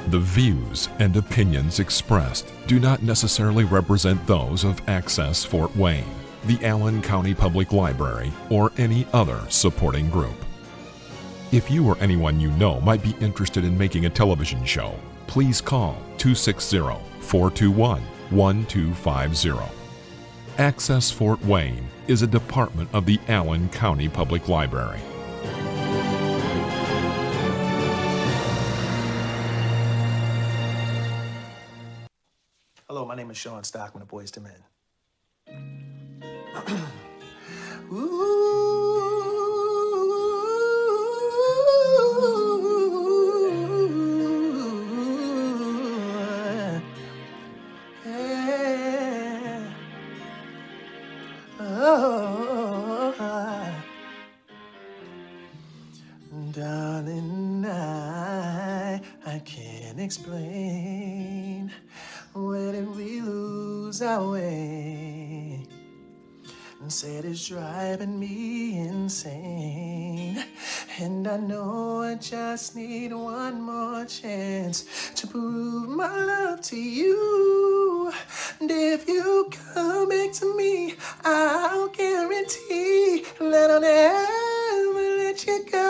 The views and opinions expressed do not necessarily represent those of Access Fort Wayne, the Allen County Public Library, or any other supporting group. If you or anyone you know might be interested in making a television show, please call 260-421-1250. Access Fort Wayne is a department of the Allen County Public Library. Hello, my name is Sean Stockman of Boyz II Men. Darling, I can't explain. Where did we lose our way? And said it's driving me insane. And I know I just need one more chance to prove my love to you. And if you come back to me, I'll guarantee that I'll never let you go.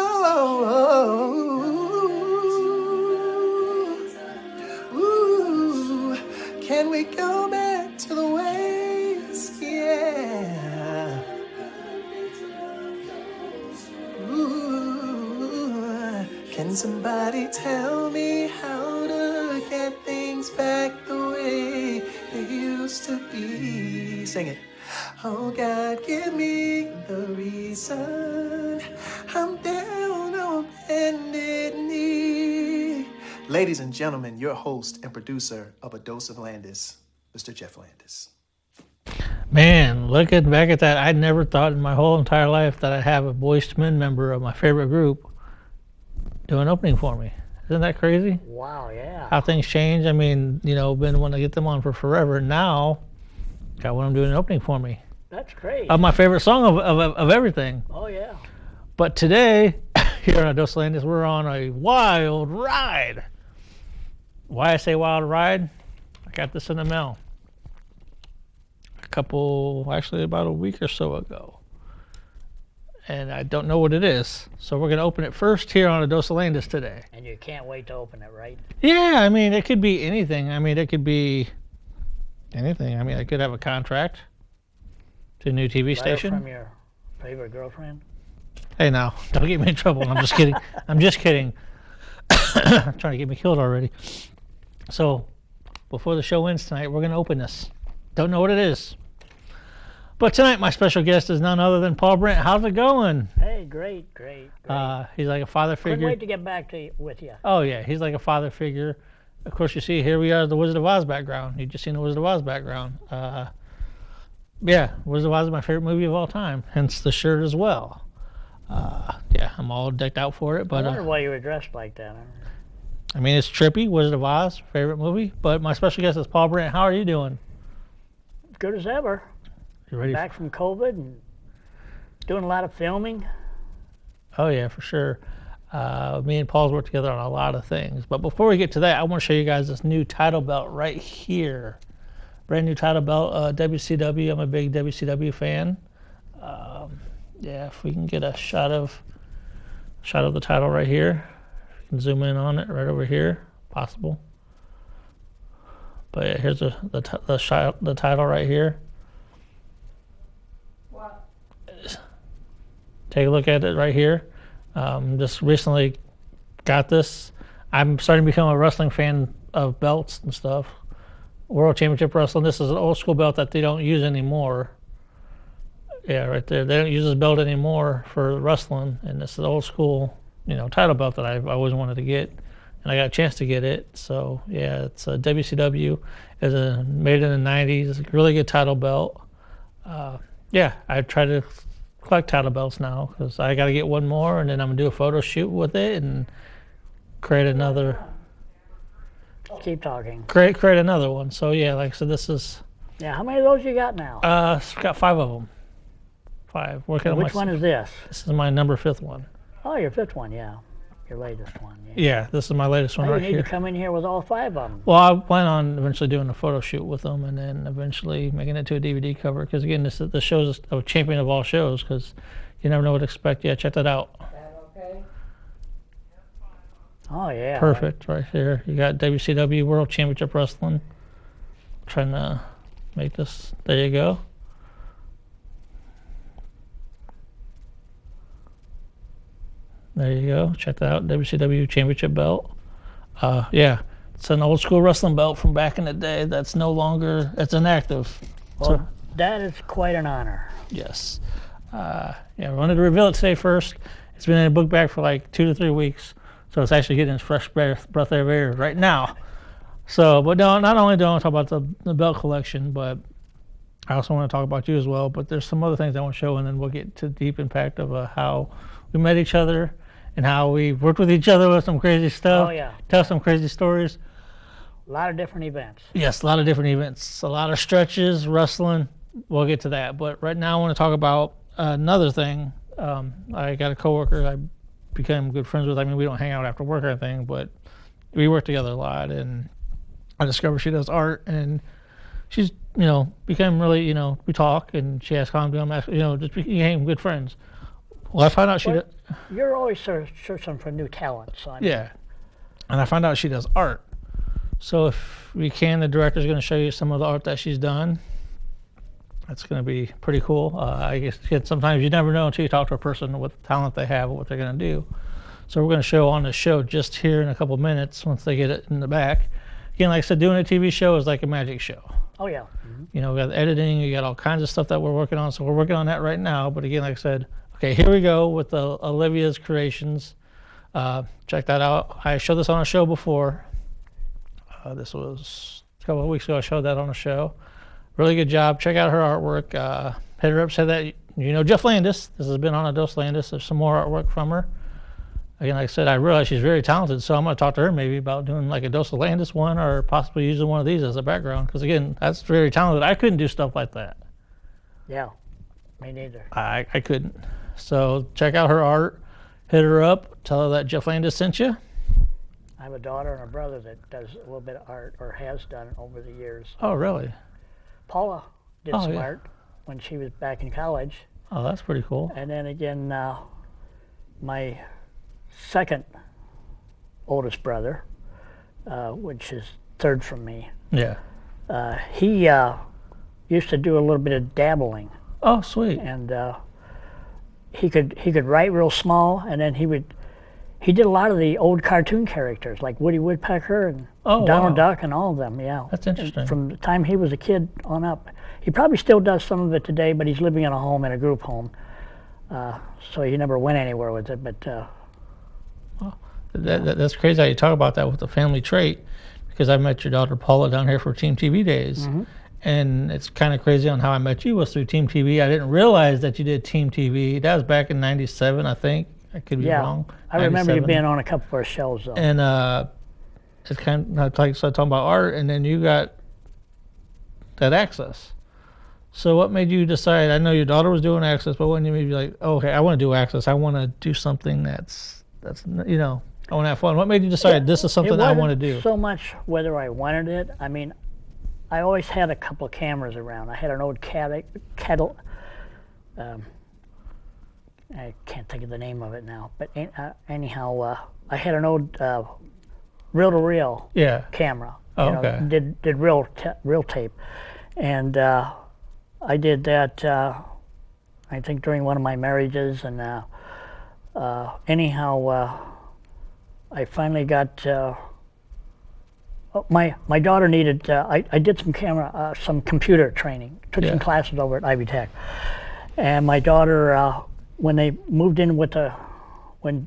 Can we go back to the ways? Yeah. Ooh. Can somebody tell me how to get things back the way they used to be? Sing it. Oh God, give me the reason I'm down on bended knee. Ladies and gentlemen, your host and producer of A Dose of Landis, Mr. Jeff Landis. Man, looking back at that, I never thought in my whole entire life that I'd have a Boyz II Men member of my favorite group do an opening for me. Isn't that crazy? Wow, yeah. How things change. I mean, you know, been wanting to get them on for forever. Now, got one of them doing an opening for me. That's great. Of my favorite song of everything. Oh, yeah. But today, here on A Dose of Landis, we're on a wild ride. Why I say wild ride? I got this in the mail about a week or so ago. And I don't know what it is. So we're going to open it first here on A Dose of Landis today. And you can't wait to open it, right? Yeah, I mean, it could be anything. I mean, it could be anything. I mean, I could have a contract to a new TV station. From your favorite girlfriend? Hey, now, don't get me in trouble. I'm just kidding. I'm just kidding. Trying to get me killed already. So, before the show ends tonight, we're going to open this. Don't know what it is. But tonight, my special guest is none other than Paul Brandt. How's it going? Hey, great. He's like a father figure. Couldn't wait to get back with you. Oh, yeah. He's like a father figure. Of course, you see, here we are, the Wizard of Oz background. You just seen the Wizard of Oz background. Yeah, Wizard of Oz is my favorite movie of all time, hence the shirt as well. Yeah, I'm all decked out for it. But I wonder why you were dressed like that. I mean, it's trippy. Wizard of Oz, favorite movie. But my special guest is Paul Brandt. How are you doing? Good as ever. You ready? Back from COVID and doing a lot of filming. Oh, yeah, for sure. Me and Paul's worked together on a lot of things. But before we get to that, I want to show you guys this new title belt right here. Brand new title belt, WCW. I'm a big WCW fan. Yeah, if we can get a shot of the title right here. If you can zoom in on it right over here, possible. But yeah, here's the title right here. What? Take a look at it right here. Just recently got this. I'm starting to become a wrestling fan of belts and stuff. World Championship Wrestling. This is an old school belt that they don't use anymore. Yeah, right there. They don't use this belt anymore for wrestling, and this is an old school, title belt that I've always wanted to get, and I got a chance to get it. So yeah, it's a WCW. It's made in the '90s. It's a really good title belt. Yeah, I try to collect title belts now because I got to get one more, and then I'm gonna do a photo shoot with it and create another. Keep talking. Create another one. So yeah, like I said, this is. Yeah, how many of those you got now? Got 5 of them. 5. Working on Which one is this? This is my number 5th one. Oh, your 5th one, yeah. your latest one. Yeah. Yeah, this is my latest one Now right you need here. to come in here with all 5 of them. Well, I plan on eventually doing a photo shoot with them, and then eventually making it to a DVD cover. Because again, this show's a champion of all shows. Because you never know what to expect. Yeah, check that out. Oh yeah. Perfect, right here. You got WCW World Championship Wrestling. Trying to make this. There you go. There you go. Check that out. WCW Championship belt. Yeah, it's an old school wrestling belt from back in the day. That's no longer. It's inactive. Well, So, that is quite an honor. yes. Yeah, I wanted to reveal it today first. It's been in a book bag for like 2 to 3 weeks, so it's actually getting its fresh breath of air right now. So, but no, not only do I want to talk about the belt collection, but I also want to talk about you as well. But there's some other things I want to show, and then we'll get to the deep impact of how we met each other and how we worked with each other with some crazy stuff. Oh yeah. Tell some crazy stories. A lot of different events. Yes, a lot of different events, a lot of stretches, wrestling. We'll get to that. But right now I want to talk about another thing. I got a coworker I became good friends with. I mean, we don't hang out after work or anything, but we work together a lot. And I discovered she does art, and she's, became really, we talk, and she asked how I'm doing, just became good friends. Well, I found out she Well, you're always searching for new talent, son. yeah, and I found out she does art. So if we can, the director's going to show you some of the art that she's done. That's going to be pretty cool. I guess sometimes you never know until you talk to a person what talent they have or what they're going to do. So we're going to show on the show just here in a couple minutes once they get it in the back. Again, like I said, doing a TV show is like a magic show. Oh yeah. We got editing, you got all kinds of stuff that we're working on. So we're working on that right now. But again, like I said, okay, here we go with Olivia's Creations. Check that out. I showed this on a show before. This was a couple of weeks ago. I showed that on a show. Really good job. Check out her artwork. Hit her up, say that Jeff Landis. This has been on a Dose Landis. There's some more artwork from her. Again, like I said, I realize she's very talented, so I'm going to talk to her maybe about doing like a Dose Landis one, or possibly using one of these as a background. Because again, that's very talented. I couldn't do stuff like that. Yeah. Me neither. I couldn't. So check out her art. Hit her up. Tell her that Jeff Landis sent you. I have a daughter and a brother that does a little bit of art, or has done over the years. Oh, really? Paula did Oh, some yeah. art when she was back in college. Oh, that's pretty cool. And then again, my second oldest brother, which is third from me, Yeah. he used to do a little bit of dabbling, Oh, sweet. and he could write real small, and then he did a lot of the old cartoon characters like Woody Woodpecker and Oh, Donald wow. Duck and all of them. Yeah, That's interesting. And from the time he was a kid on up. He probably still does some of it today, but he's living in a home, in a group home, so he never went anywhere with it. But That's crazy how you talk about that with the family trait, because I met your daughter Paula down here for Team TV days. Mm-hmm. And it's kind of crazy on how I met you was through Team TV. I didn't realize that you did Team TV. That was back in '97, I think. I could be yeah, wrong. I remember you 97. being on a couple of our shows though. And it's kind of like started talking about art, and then you got that Access. So what made you decide? I know your daughter was doing Access, but when you maybe like, oh, okay, I want to do Access. I want to do something that's I want to have fun. What made you decide this is something I want to do? So much whether I wanted it. I mean, I always had a couple of cameras around. I had an old kettle. I can't think of the name of it now, but anyhow, I had an old reel-to-reel Yeah. camera. Oh, okay. Did real tape, and I did that. I think during one of my marriages, and anyhow, I finally got. My daughter needed. I did some computer training. Took some classes over at Ivy Tech, and my daughter, when they moved in with when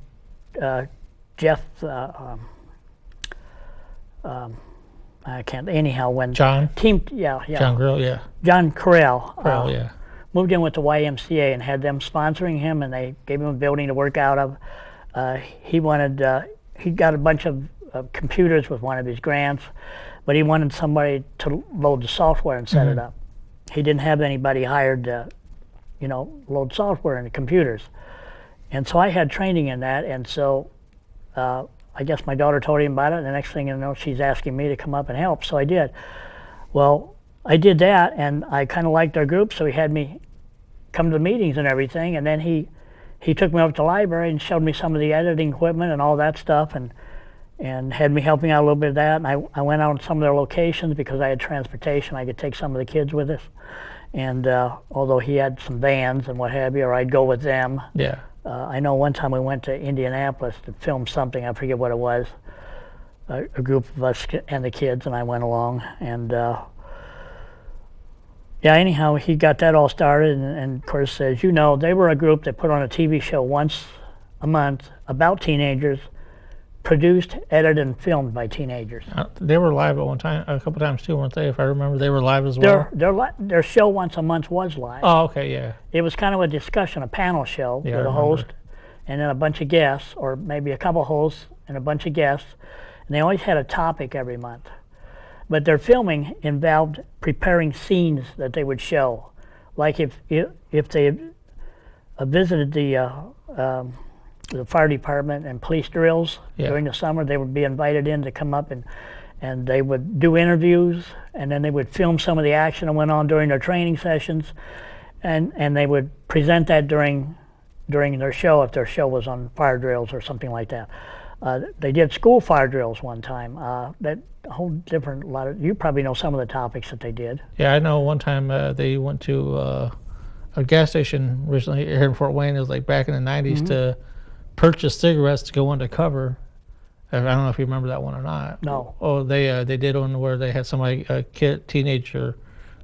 Jeff. I can't. Anyhow, when John John Grill, yeah. John Corral Yeah. moved in with the YMCA and had them sponsoring him, and they gave him a building to work out of. He got a bunch of computers with one of his grants, but he wanted somebody to load the software and set it up. He didn't have anybody hired to, load software in the computers. And so I had training in that, and so I guess my daughter told him about it, and the next thing you know, she's asking me to come up and help, so I did. Well, I did that, and I kind of liked our group, so he had me come to the meetings and everything, and then he took me over to the library and showed me some of the editing equipment and all that stuff, and had me helping out a little bit of that, and I went out on some of their locations because I had transportation. I could take some of the kids with us, and although he had some vans and what have you, or I'd go with them. Yeah. I know one time we went to Indianapolis to film something, I forget what it was, a group of us and the kids, and I went along, and yeah, anyhow, he got that all started, and of course, as you know, they were a group that put on a TV show once a month about teenagers, produced, edited, and filmed by teenagers. They were live at one time, a couple times too, weren't they? If I remember, they were live as well. Their show once a month was live. Oh, okay, yeah. It was kind of a discussion, a panel show with a host, and then a bunch of guests, or maybe a couple hosts and a bunch of guests, and they always had a topic every month. But their filming involved preparing scenes that they would show, like if they visited the fire department and police drills during the summer, they would be invited in to come up and they would do interviews, and then they would film some of the action that went on during their training sessions, and they would present that during their show if their show was on fire drills or something like that. They did school fire drills one time. That a whole different you probably know some of the topics that they did. Yeah, I know one time they went to a gas station recently here in Fort Wayne. It was like back in the 90s to purchase cigarettes to go undercover. I don't know if you remember that one or not. No. Oh, they did one where they had somebody, a teenager,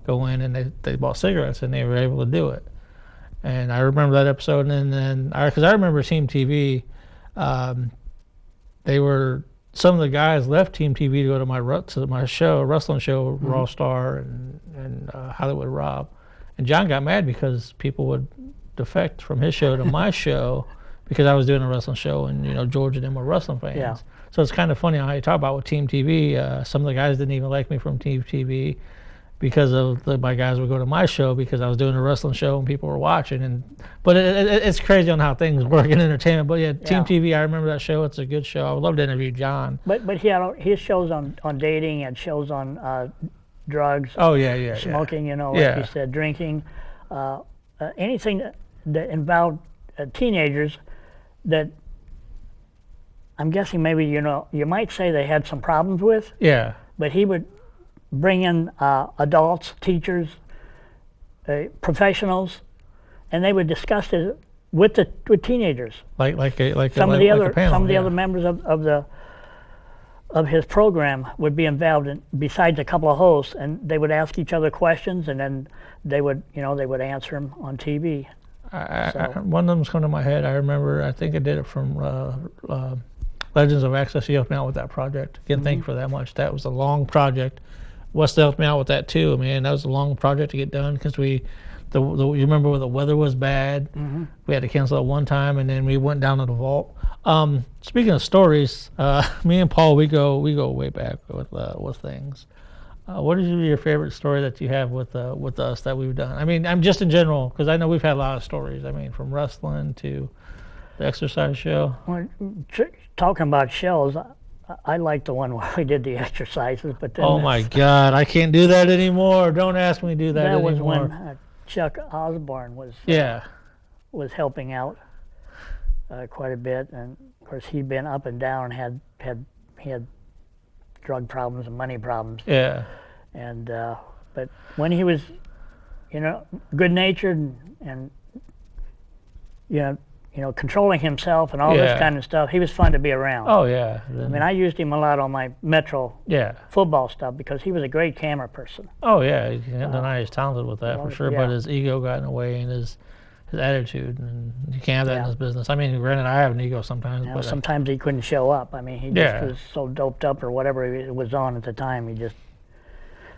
go in and they bought cigarettes and they were able to do it. And I remember that episode. And then because I remember Team TV, some of the guys left Team TV to go to my show, wrestling show, Raw Star and Hollywood Rob. And John got mad because people would defect from his show to my show because I was doing a wrestling show, and George and them were wrestling fans. Yeah. So it's kind of funny how you talk about with Team TV. Some of the guys didn't even like me from Team TV because my guys would go to my show because I was doing a wrestling show and people were watching. But it's crazy on how things work in entertainment. But yeah, Team TV, I remember that show. It's a good show. I would love to interview John. But he had his shows on dating and shows on drugs. Oh yeah. Smoking, like you said, drinking, anything that involved teenagers that I'm guessing maybe you might say they had some problems with. Yeah. But he would bring in adults, teachers, professionals, and they would discuss it with teenagers. Like some of the panel, other members of his program would be involved besides a couple of hosts, and they would ask each other questions, and then they would answer them on TV. One of them's come to my head. I remember, I think I did it from Legends of Access. He helped me out with that project. Again, thank you for that much. That was a long project. Wes helped me out with that too. Man, that was a long project to get done because you remember when the weather was bad. We had to cancel it one time, and then we went down to the vault. Speaking of stories, me and Paul, we go way back with things. What is your favorite story that you have with us that we've done? I mean, I'm just in general, because I know we've had a lot of stories. I mean, from wrestling to the exercise show. Well, talking about shows, I like the one where we did the exercises, but then oh my God, I can't do that anymore. Don't ask me to do that anymore. That was when Chuck Osborne was helping out quite a bit, and of course he'd been up and down, he had drug problems and money problems. Yeah. And but when he was, good-natured and controlling himself and all this kind of stuff, he was fun to be around. Oh yeah. I mean, I used him a lot on my Metro football stuff because he was a great camera person. Oh yeah, you can't deny he's talented with that for sure. But his ego got in the way, and his attitude, and you can't have that in this business. I mean, granted, I have an ego sometimes. But sometimes he couldn't show up. I mean, he just was so doped up or whatever it was on at the time.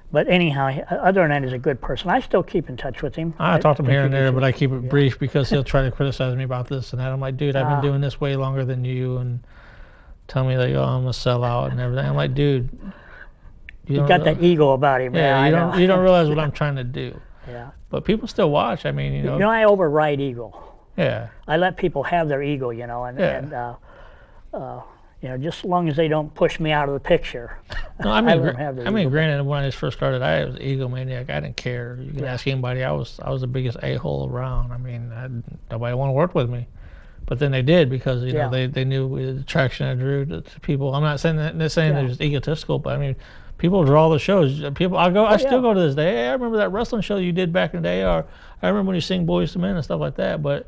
But anyhow, other than that, he's a good person. I still keep in touch with him. I talk to him here and there, but I keep it brief because he'll try to criticize me about this and that. I'm like, dude, I've been doing this way longer than you, and tell me that I'm a sellout and everything. I'm like, dude, you got that ego about him. Yeah, you don't realize what I'm trying to do. Yeah. But people still watch. I mean, I override ego. Yeah. I let people have their ego, and You know, just as long as they don't push me out of the picture. No, I I mean, let 'em have their I mean, ego. granted, when I first started, I was an egomaniac. I didn't care. You can ask anybody. I was the biggest a-hole around. I mean, nobody wanted to work with me, but then they did because you know they knew the traction I drew to people. I'm not saying that they're just egotistical, but I mean, people draw the shows. People, I still go to this day. Hey, I remember that wrestling show you did back in the day, or I remember when you sing Boyz II Men and stuff like that. But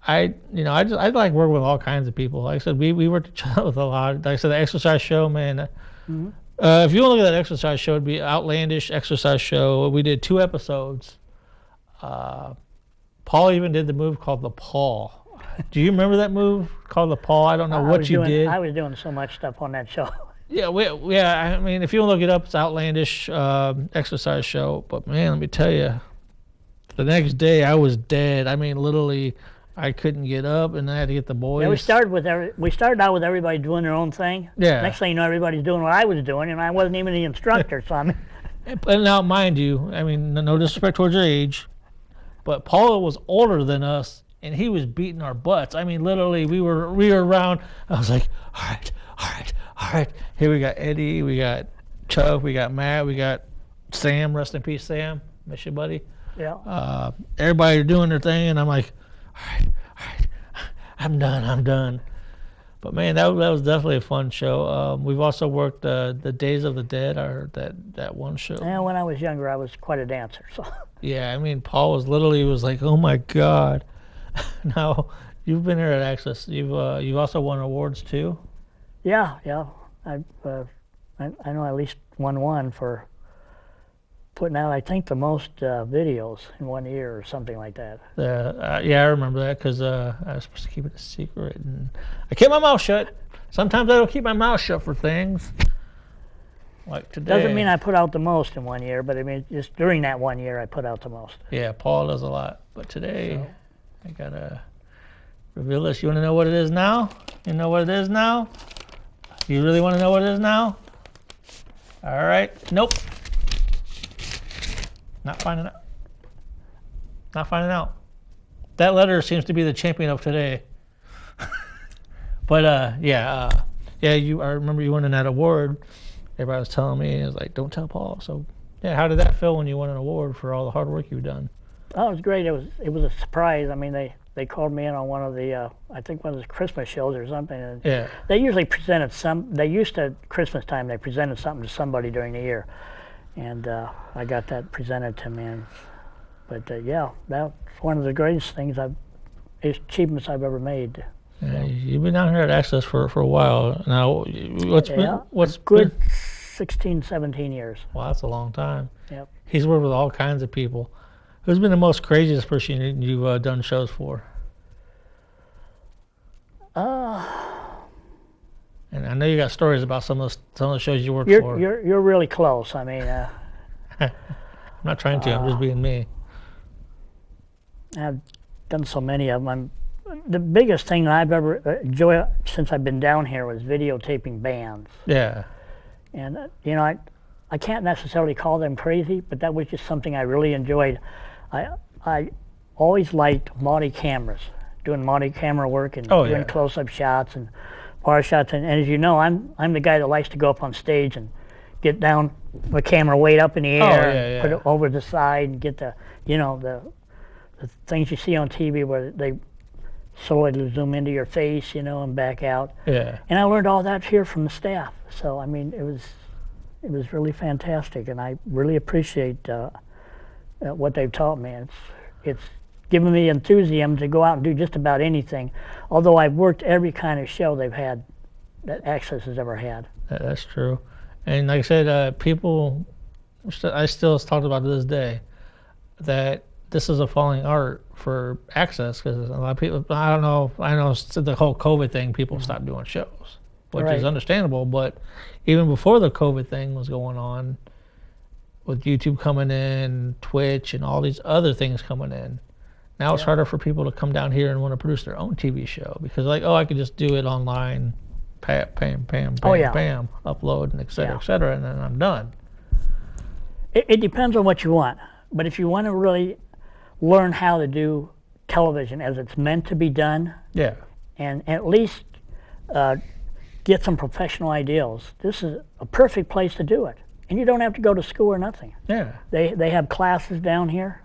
I like working with all kinds of people. Like I said, we worked with a lot. Like I said, the exercise show, man. If you want to look at that exercise show, it'd be Outlandish exercise show. We did 2 episodes. Paul even did the move called the Paul. Do you remember that move called the Paul? I don't know what you did. I was doing so much stuff on that show. Yeah, I mean, if you want to look it up, it's Outlandish exercise show. But man, let me tell you, the next day I was dead. I mean, literally, I couldn't get up, and I had to get the boys. Yeah, we started out with everybody doing their own thing. Yeah. Next thing you know, everybody's doing what I was doing, and I wasn't even the instructor. So I mean, But now, mind you, I mean, no disrespect towards your age, but Paul was older than us, and he was beating our butts. I mean, literally, we were around. I was like, all right. Here we got Eddie, we got Chuck, we got Matt, we got Sam. Rest in peace, Sam. Miss you, buddy. yeah. Everybody doing their thing, and I'm like, all right, I'm done. But man, that was definitely a fun show. We've also worked the Days of the Dead, or that one show. Yeah, when I was younger, I was quite a dancer. So Yeah, I mean, Paul was like, oh my God. Now, you've been here at Access. You've also won awards too. yeah. I know I at least won one for putting out, I think, the most videos in 1 year or something like that. Yeah, I remember that because I was supposed to keep it a secret, and I kept my mouth shut. Sometimes I don't keep my mouth shut for things. Like today. Doesn't mean I put out the most in 1 year, but I mean, just during that 1 year, I put out the most. Yeah, Paul does a lot. But today, I got to reveal this. You want to know what it is now? You know what it is now? You really want to know what it is now? All right. Nope. Not finding out. That letter seems to be the champion of today. But I remember you winning that award. Everybody was telling me, it was like, don't tell Paul. So yeah, how did that feel when you won an award for all the hard work you've done? Oh, it was great. It was a surprise. I mean, they called me in on one of the I think one of the Christmas shows or something. And Yeah. they usually presented they used to Christmas time they presented something to somebody during the year, and I got that presented to me. But that's one of the greatest achievements I've ever made. Yeah, you've been down here at Access for a while now. What's Good been, 16, 17 years. Wow, that's a long time. Yep. He's worked with all kinds of people. Who's been the most craziest person you've done shows for? And I know you got stories about some of the shows you worked for. You're really close. I mean, I'm not trying to. I'm just being me. I've done so many of them. The biggest thing that I've ever enjoyed since I've been down here was videotaping bands. Yeah. And I can't necessarily call them crazy, but that was just something I really enjoyed. I always liked multi cameras, doing multi camera work and doing close up shots and far shots. And as you know, I'm the guy that likes to go up on stage and get down the camera way up in the air and put it over the side and get the things you see on TV where they slowly zoom into your face, and back out. Yeah. And I learned all that here from the staff. So I mean, it was really fantastic, and I really appreciate what they've taught me. It's given me enthusiasm to go out and do just about anything. Although I've worked every kind of show they've had that Access has ever had. That's true. And like I said, people, I still talk about to this day that this is a falling art for Access because a lot of people, I know the whole COVID thing, people stopped doing shows, which is understandable. But even before the COVID thing was going on, with YouTube coming in, Twitch, and all these other things coming in, now it's harder for people to come down here and want to produce their own TV show because I could just do it online, bam, upload, and et cetera, and then I'm done. It depends on what you want. But if you want to really learn how to do television as it's meant to be done, Yeah. and at least get some professional ideals, this is a perfect place to do it. And you don't have to go to school or nothing. Yeah. They have classes down here.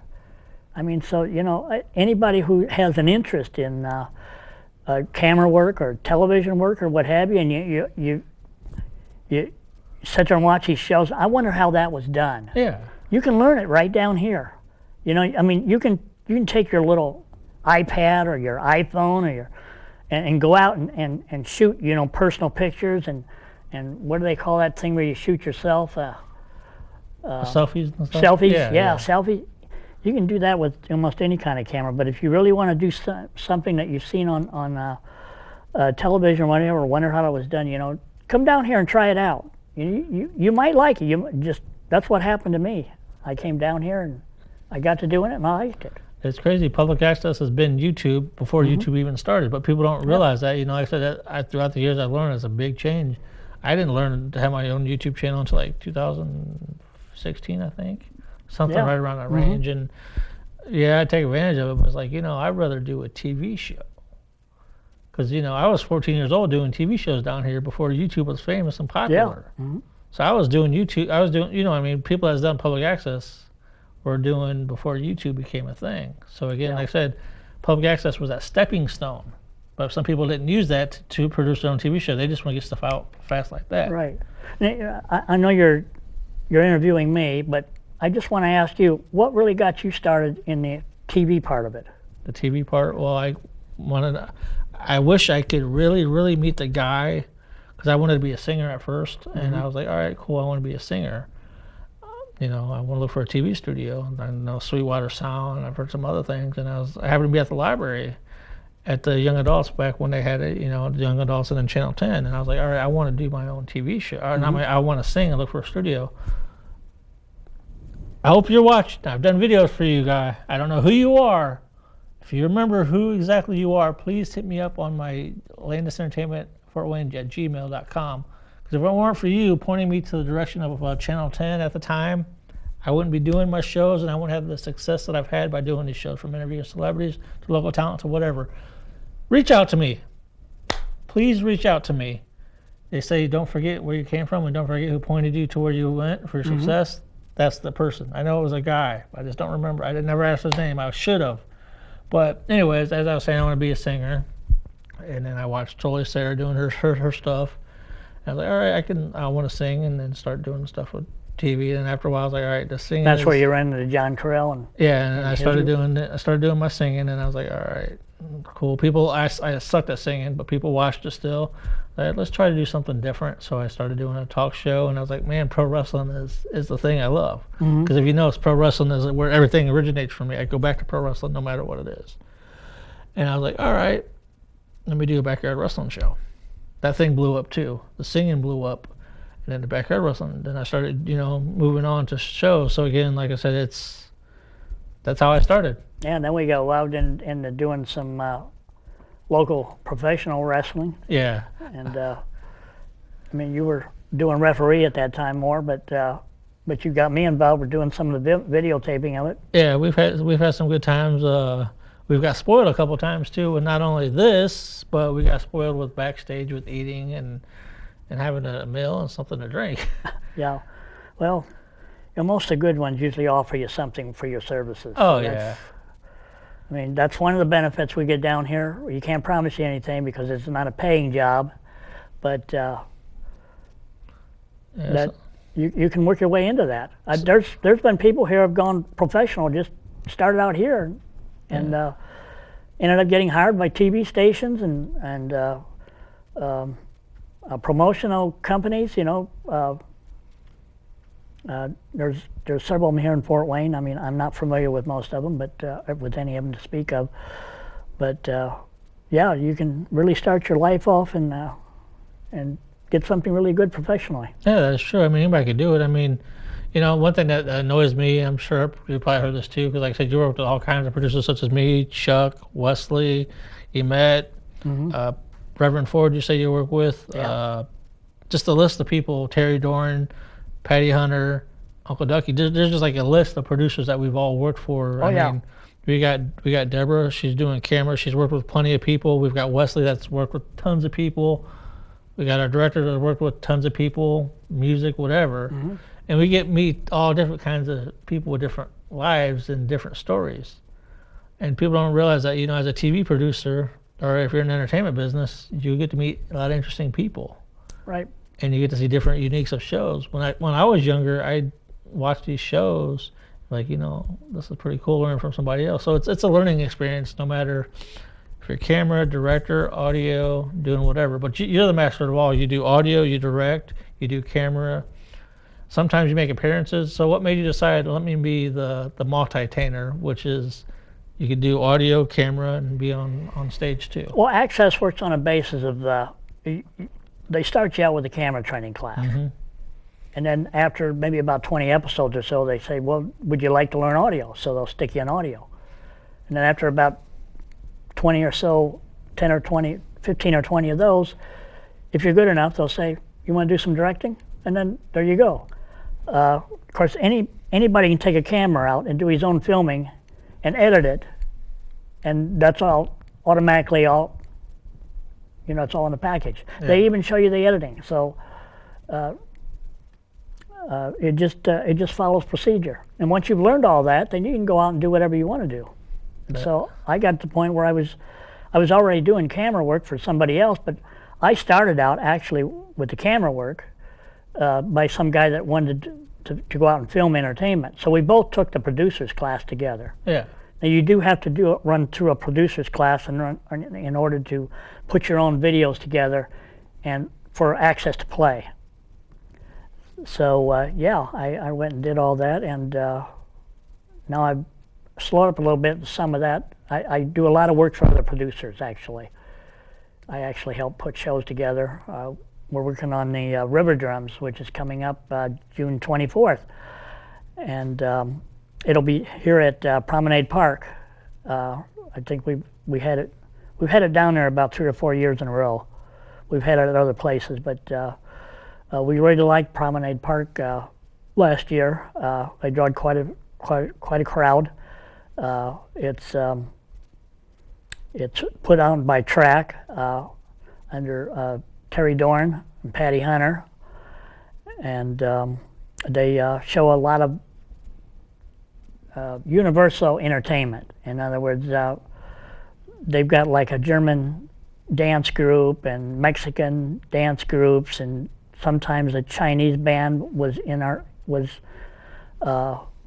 I mean, so, you know, anybody who has an interest in camera work or television work or what have you, and you sit there and watch these shows, I wonder how that was done. Yeah. You can learn it right down here. You know, I mean, you can take your little iPad or your iPhone or your and go out and shoot, you know, personal pictures and what do they call that thing where you shoot yourself? Selfies and stuff? Selfies, Yeah. selfie. You can do that with almost any kind of camera, but if you really want to do something that you've seen on television or whatever, or wonder how it was done, you know, come down here and try it out. You might like it. That's what happened to me. I came down here and I got to doing it and I liked it. It's crazy. Public access has been YouTube before YouTube even started, but people don't realize that. You know, like I said, throughout the years I've learned it's a big change. I didn't learn to have my own YouTube channel until like 2016, I think. Something right around that range. And yeah, I take advantage of it, but it's like, you know, I'd rather do a TV show. Because, you know, I was 14 years old doing TV shows down here before YouTube was famous and popular. Yeah. So I was doing YouTube. I was doing, you know, I mean, people that's done public access were doing before YouTube became a thing. So again, like I said, public access was that stepping stone. But some people didn't use that to produce their own TV show. They just want to get stuff out fast like that. Right. Now, I know you're interviewing me, but I just want to ask you, what really got you started in the TV part of it? The TV part? Well, I wish I could really, really meet the guy, because I wanted to be a singer at first, and I was like, all right, cool, I want to be a singer. You know, I want to look for a TV studio. I know Sweetwater Sound, I've heard some other things, and I happened to be at the library at the Young Adults back when they had it, you know, the Young Adults and then Channel 10, and I was like, all right, I want to do my own TV show. I want to sing and look for a studio. I hope you're watching. I've done videos for you, guy. I don't know who you are. If you remember who exactly you are, please hit me up on my Landis Entertainment Fort Wayne at gmail.com. Because if it weren't for you pointing me to the direction of Channel 10 at the time, I wouldn't be doing my shows, and I wouldn't have the success that I've had by doing these shows, from interviewing celebrities to local talent to whatever. Reach out to me. Please reach out to me. They say don't forget where you came from and don't forget who pointed you to where you went for your success. That's the person. I know it was a guy. I just don't remember. I never asked his name. I should have. But anyways, as I was saying, I want to be a singer. And then I watched Totally Sarah doing her stuff. And I was like, all right, I want to sing, and then start doing stuff with TV. And after a while, I was like, all right, the singing. That's where you ran into John Carell and. Yeah, and I started doing my singing, and I was like, all right, cool. People, I sucked at singing, but people watched it still. All right, let's try to do something different. So I started doing a talk show, and I was like, man, pro wrestling is the thing I love. Because if you know, pro wrestling is where everything originates for me. I go back to pro wrestling no matter what it is. And I was like, all right, let me do a backyard wrestling show. That thing blew up too. The singing blew up, and then the backyard wrestling. Then I started, you know, moving on to shows. So again, like I said, that's how I started. Yeah, and then we got out into doing some local professional wrestling. Yeah. And I mean, you were doing referee at that time more, but you got me involved with doing some of the videotaping of it. Yeah, we've had some good times. We've got spoiled a couple times too, and not only this, but we got spoiled with backstage with eating and having a meal and something to drink. Yeah, well, you know, most of the good ones usually offer you something for your services. Oh, so yeah. I mean, that's one of the benefits we get down here. You can't promise you anything because it's not a paying job, but you can work your way into that. There's been people here who have gone professional, just started out here, and ended up getting hired by TV stations and promotional companies. You know, there's several of them here in Fort Wayne. I mean, I'm not familiar with most of them, but with any of them to speak of. But yeah, you can really start your life off and get something really good professionally. Yeah, that's true. I mean, anybody could do it. I mean, you know, one thing that annoys me, I'm sure you probably heard this too, because like I said, you work with all kinds of producers such as me, Chuck, Wesley, Emmett, Reverend Ford, you say you work with. Yeah. Just a list of people, Terry Dorn, Patty Hunter, Uncle Ducky. There's just like a list of producers that we've all worked for. Oh, I mean, we got Deborah, she's doing camera, she's worked with plenty of people. We've got Wesley that's worked with tons of people. We got our director that worked with tons of people, music, whatever, and we get meet all different kinds of people with different lives and different stories. And people don't realize that, as a TV producer, or if you're in the entertainment business, you get to meet a lot of interesting people. Right. And you get to see different uniques of shows. When I was younger, I'd watch these shows, like, this is pretty cool learning from somebody else. So it's a learning experience, no matter if you're camera, director, audio, doing whatever. But you're the master of all. You do audio, you direct, you do camera. Sometimes you make appearances. So what made you decide, let me be the multi-tainer, which is you could do audio, camera, and be on stage too? Well, Access works on a basis of they start you out with a camera training class. And then after maybe about 20 episodes or so, they say, well, would you like to learn audio? So they'll stick you in audio. And then after about 20 or so, 10 or 20, 15 or 20 of those, if you're good enough, they'll say, you want to do some directing? And then there you go. Of course, anybody can take a camera out and do his own filming and edit it, and that's all automatically it's all in the package. Yeah. They even show you the editing, so it just follows procedure. And once you've learned all that, then you can go out and do whatever you want to do. Yeah. So I got to the point where I was already doing camera work for somebody else, but I started out actually with the camera work by some guy that wanted to go out and film entertainment. So we both took the producer's class together. Yeah. Now you do have to run through a producer's class in order to put your own videos together and for access to play. So I went and did all that, and now I've slowed up a little bit some of that. I do a lot of work for other producers, actually. I actually help put shows together. We're working on the River Drums, which is coming up June 24th. And it'll be here at Promenade Park. I think we've had it down there about 3 or 4 years in a row. We've had it at other places, but we really liked Promenade Park last year. They drawed quite a crowd. It's put on by Track under Terry Dorn and Patty Hunter, and they show a lot of universal entertainment. In other words, they've got like a German dance group and Mexican dance groups, and sometimes a Chinese band was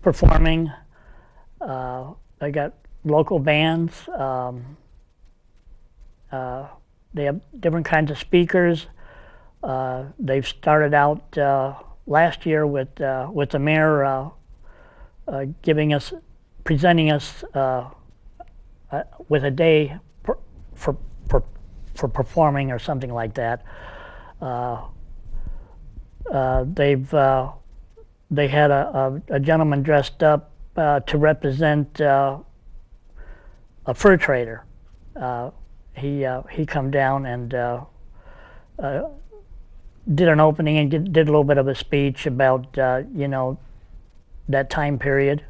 performing. They got local bands. They have different kinds of speakers. They've started out last year with the mayor presenting us with a day for performing or something like that. They had a gentleman dressed up to represent a fur trader. He come down and did an opening and did a little bit of a speech about that time period.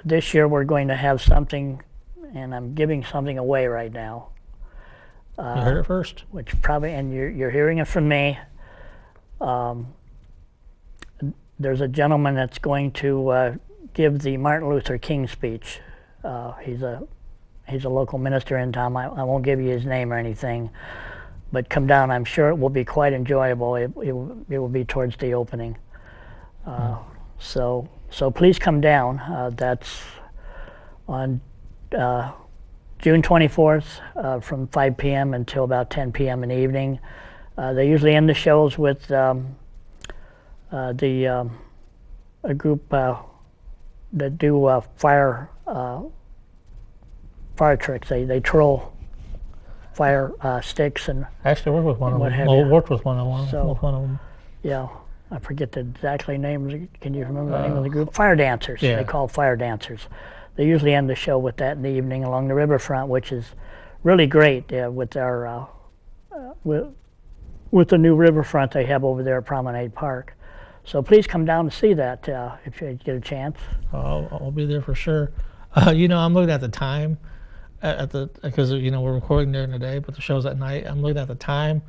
This year we're going to have something, and I'm giving something away right now. You heard it first. Which probably, and you're hearing it from me. There's a gentleman that's going to give the Martin Luther King speech. He's a local minister in town. I won't give you his name or anything, but come down. I'm sure it will be quite enjoyable. It will be towards the opening. So please come down. That's on June 24th from 5 p.m. until about 10 p.m. in the evening. They usually end the shows with a group that do fire tricks. They troll fire sticks and. I actually worked with one of them. Well, worked with one of them. Yeah, I forget the exactly name. Can you remember the name of the group? Fire dancers. Yeah. They call fire dancers. They usually end the show with that in the evening along the riverfront, which is really great with our with the new riverfront they have over there at Promenade Park. So please come down to see that if you get a chance. I'll be there for sure. I'm looking at the time. at the because we're recording during the day, but the show's at night. I'm looking at the time.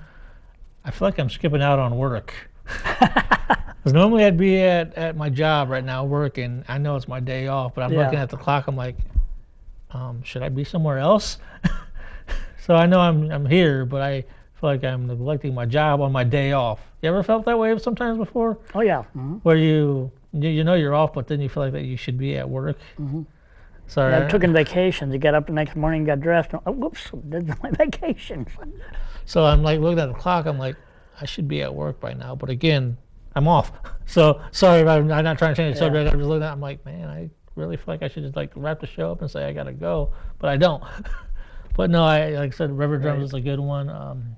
I feel like I'm skipping out on work. Because normally I'd be at my job right now working. I know it's my day off, but I'm looking at the clock. I'm like, should I be somewhere else? So I know I'm here, but I feel like I'm neglecting my job on my day off. You ever felt that way sometimes before? Oh yeah. Mm-hmm. Where you know you're off, but then you feel like that you should be at work. Mm-hmm. Sorry. I took in vacations. You got up the next morning, got dressed. And, whoops, this is my vacation. So I'm like looking at the clock. I'm like, I should be at work by now, but again, I'm off. So sorry, I'm not trying to change the subject. I'm just looking at. I'm like, man, I really feel like I should just like wrap the show up and say I gotta go, but I don't. But no, like I said, River Drums is a good one.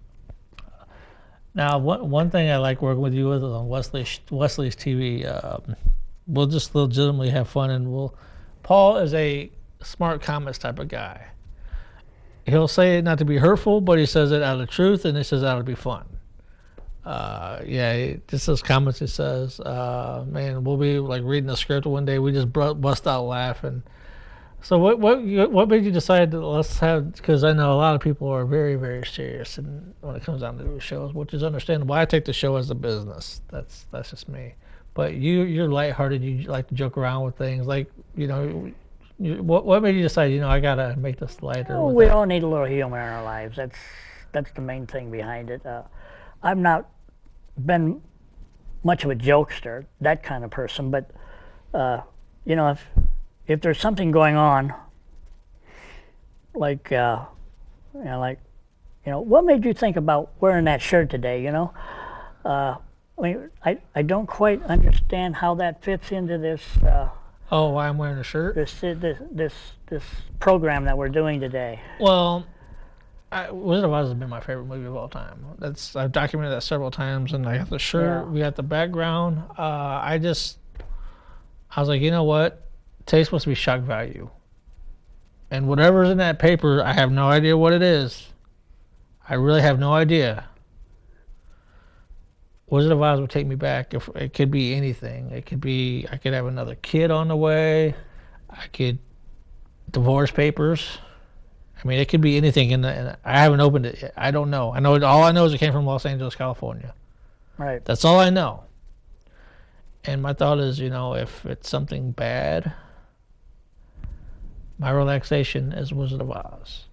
Now, one thing I like working with you with is on Wesley's TV. We'll just legitimately have fun, and Paul is a smart comments type of guy. He'll say it not to be hurtful, but he says it out of truth, and he says it out to be fun. Just those comments. He says, "Man, we'll be like reading the script one day. We just bust out laughing." So what made you decide to let's have? Because I know a lot of people are very, very serious, and when it comes down to shows, which is understandable. I take the show as a business. That's just me. But you're lighthearted. You like to joke around with things. Like what made you decide? I gotta make this lighter. Oh, we all need a little humor in our lives. That's the main thing behind it. I've not been much of a jokester, that kind of person, but if there's something going on, like what made you think about wearing that shirt today? I mean, I don't quite understand how that fits into this. Why I'm wearing a shirt? This program that we're doing today. Well, Wizard of Oz has been my favorite movie of all time. I've documented that several times, and I got the shirt, we got the background. I was like, you know what? Today's supposed to be shock value. And whatever's in that paper, I have no idea what it is. I really have no idea. Wizard of Oz would take me back. If it could be anything. It could be I could have another kid on the way. I could divorce papers. I mean, it could be anything. And I haven't opened it yet. I don't know. All I know is it came from Los Angeles, California. Right. That's all I know. And my thought is, if it's something bad, my relaxation is Wizard of Oz.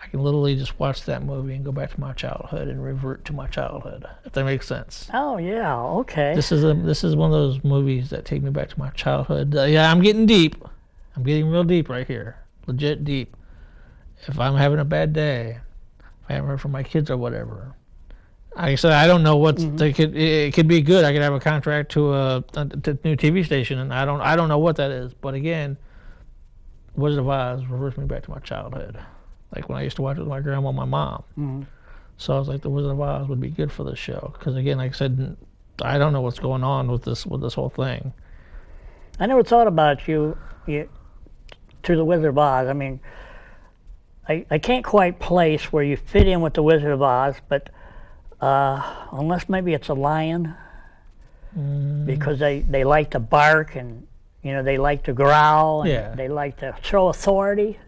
I can literally just watch that movie and go back to my childhood and revert to my childhood, if that makes sense. Oh yeah, okay. This is one of those movies that take me back to my childhood. I'm getting deep. I'm getting real deep right here, legit deep. If I'm having a bad day, if I haven't heard from my kids or whatever, like I said, I don't know what it could be good. I could have a contract to a new TV station, and I don't know what that is. But again, Wizard of Oz reversed me back to my childhood, like when I used to watch it with my grandma and my mom. Mm-hmm. So I was like, the Wizard of Oz would be good for this show because again, like I said, I don't know what's going on with this whole thing. I never thought about you through the Wizard of Oz. I mean, I can't quite place where you fit in with the Wizard of Oz, but unless maybe it's a lion, because they like to bark and they like to growl and they like to show authority.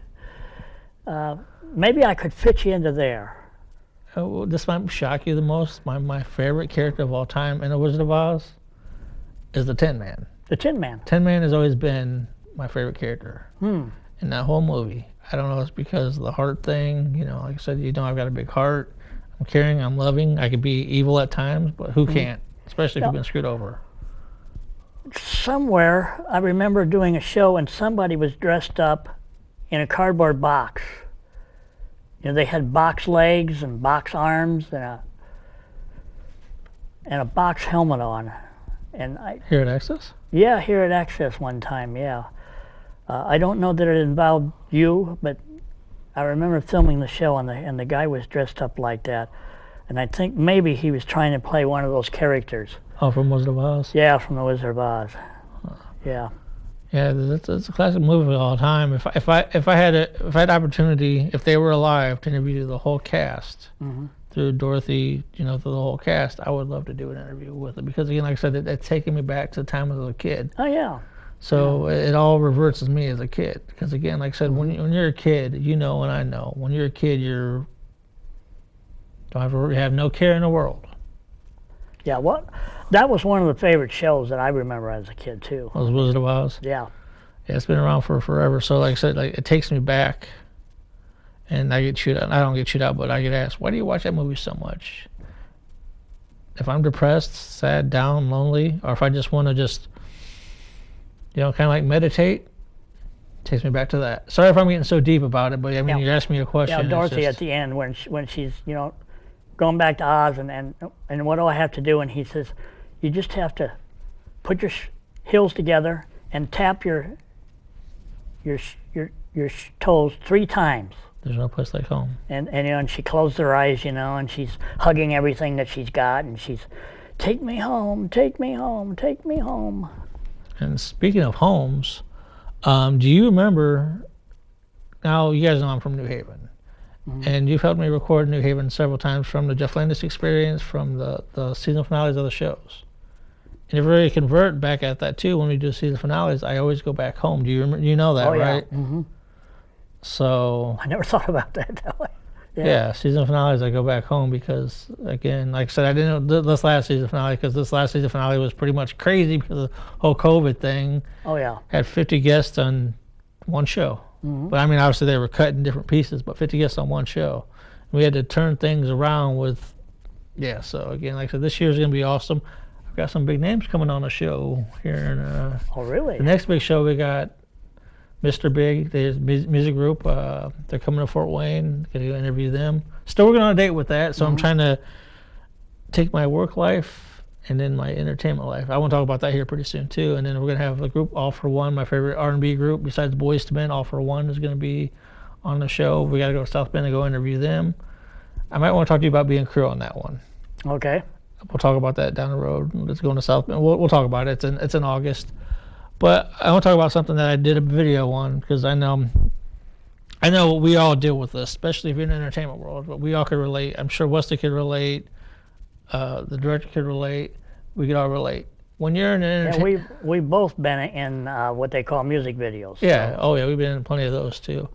Maybe I could fit you into there. This might shock you the most. My favorite character of all time in The Wizard of Oz is the Tin Man. The Tin Man. Tin Man has always been my favorite character in that whole movie. I don't know if it's because of the heart thing. Like I said, I've got a big heart. I'm caring, I'm loving. I could be evil at times, but who can't? Especially if you've been screwed over. Somewhere, I remember doing a show and somebody was dressed up in a cardboard box. They had box legs and box arms and a box helmet on. And Here at Access? Yeah, here at Access one time, yeah. I don't know that it involved you, but I remember filming the show and the guy was dressed up like that. And I think maybe he was trying to play one of those characters. Oh, from Wizard of Oz? Yeah, from the Wizard of Oz. Yeah. Yeah, it's a classic movie all the time. If I had opportunity, if they were alive, to interview the whole cast through Dorothy, through the whole cast, I would love to do an interview with it because again, like I said, it's taking me back to the time as a kid. Oh yeah. So it all reverts as me as a kid. Because again, like I said, when you're a kid, you know, and I know, when you're a kid, you have no care in the world. Yeah, that was one of the favorite shows that I remember as a kid too. Was Wizard of Oz? Yeah. Yeah, it's been around for forever. So like I said, like it takes me back, and I get chewed out. I don't get chewed out, but I get asked, "Why do you watch that movie so much?" If I'm depressed, sad, down, lonely, or if I just want to kind of like meditate, it takes me back to that. Sorry if I'm getting so deep about it, but I mean, you asked me a question. Yeah, Dorothy at the end when she's going back to Oz and what do I have to do? And he says, you just have to put your heels together and tap your toes 3 times. There's no place like home. And she closed her eyes, and she's hugging everything that she's got, and she's, take me home, take me home, take me home. And speaking of homes, do you remember, now you guys know I'm from New Haven, and you've helped me record New Haven several times from the Jeff Landis experience, from the season finales of the shows. And if we really convert back at that too, when we do season finales, I always go back home. Do you remember? You know that, right? Mm-hmm. So I never thought about that way. Yeah, season finales, I go back home because, again, like I said, I didn't know this last season finale because this last season finale was pretty much crazy because of the whole COVID thing. Oh, yeah. Had 50 guests on one show. But I mean, obviously they were cut in different pieces, but 50 guests on one show. We had to turn things around with, so again, like I said, this year's going to be awesome. I've got some big names coming on the show here. And, oh, really? The next big show we got Mr. Big, there's music group. They're coming to Fort Wayne. Gonna go interview them. Still working on a date with that, so I'm trying to take my work life and then my entertainment life. I want to talk about that here pretty soon too. And then we're gonna have a group, All for One, my favorite R&B group besides Boyz II Men. All for One is gonna be on the show. We gotta go to South Bend and go interview them. I might want to talk to you about being crew on that one. Okay. We'll talk about that down the road. Let's go to South Bend. We'll talk about it. It's in August. But I want to talk about something that I did a video on because I know we all deal with this, especially if you're in the entertainment world. But we all could relate. I'm sure Wesley could relate. The director could relate. We could all relate. When you're in an entertainment, we've both been in what they call music videos. Yeah. So. Oh yeah, we've been in plenty of those too.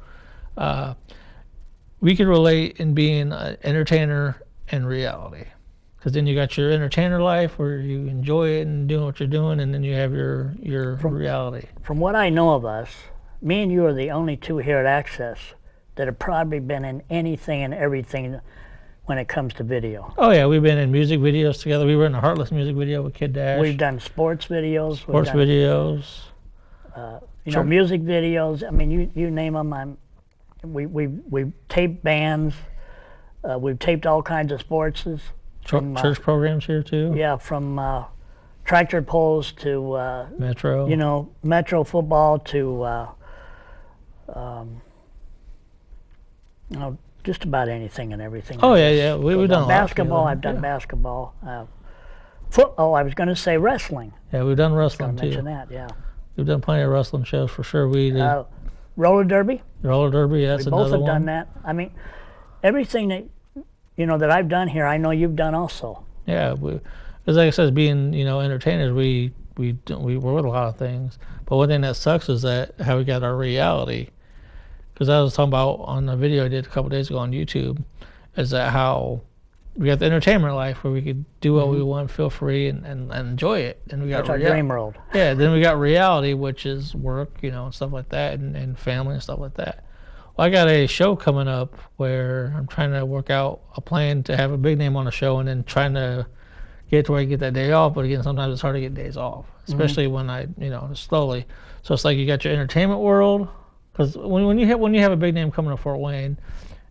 We could relate in being an entertainer and reality. Because then you got your entertainer life where you enjoy it and doing what you're doing, and then you have your reality. From what I know of us, me and you are the only two here at Access that have probably been in anything and everything when it comes to video. Oh yeah, we've been in music videos together. We were in a Heartless music video with Kid Dash. We've done sports videos. Videos. Music videos. I mean, you name them. We've taped bands. We've taped all kinds of sports. Church programs here too. Yeah, from tractor pulls to Metro. Metro football to just about anything and everything. Oh yeah. We've done basketball. I've done basketball. I was going to say wrestling. Yeah, we've done wrestling too. Mention that. Yeah. We've done plenty of wrestling shows for sure. We did roller derby. Roller derby. That's another one. We both have done that. I mean, everything that. That I've done here, I know you've done also. Yeah, because like I said, being entertainers, we work with a lot of things. But one thing that sucks is that how we got our reality. Because I was talking about on the video I did a couple days ago on YouTube, is that how we got the entertainment life where we could do what we want, feel free, and enjoy it. And we got That's our dream world. Yeah, then we got reality, which is work, and stuff like that, and family and stuff like that. Well, I got a show coming up where I'm trying to work out a plan to have a big name on the show and then trying to get to where I get that day off. But again, sometimes it's hard to get days off, especially when I, slowly. So it's like you got your entertainment world, because when you have a big name coming to Fort Wayne,